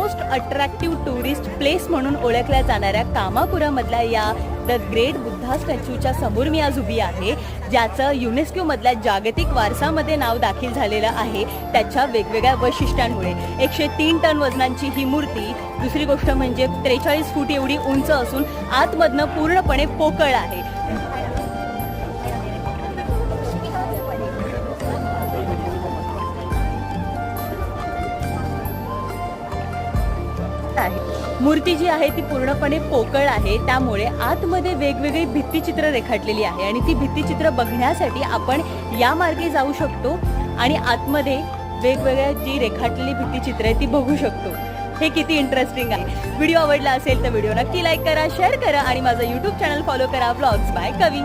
Most attractive tourist place म्हणून ओळखल्या जाणाऱ्या कामापुरामधल्या या द ग्रेट बुद्धा स्टॅच्यूच्या समोर मी आज उभी आहे, ज्याचं युनेस्कोमधल्या जागतिक वारसामध्ये नाव दाखल झालेलं आहे त्याच्या वेगवेगळ्या वैशिष्ट्यांमुळे. 103 टन वजनांची ही मूर्ती, दुसरी गोष्ट म्हणजे 43 फूट एवढी उंच असून आतमधनं पूर्णपणे पोकळ आहे. मूर्ती जी आहे ती पूर्णपणे पोकळ आहे, त्यामुळे आतमध्ये वेगवेगळी भित्तिचित्र रेखाटलेली आहे आणि ती भित्तिचित्र बघण्यासाठी आपण या मार्गे जाऊ शकतो आणि आतमध्ये वेगवेगळ्या जी रेखाटलेली भित्तिचित्र आहे ती बघू शकतो. हे किती इंटरेस्टिंग आहे. व्हिडिओ आवडला असेल तर व्हिडिओ नक्की लाईक करा, शेअर करा आणि माझं YouTube चॅनल फॉलो करा, व्लॉग्स बाय कवी.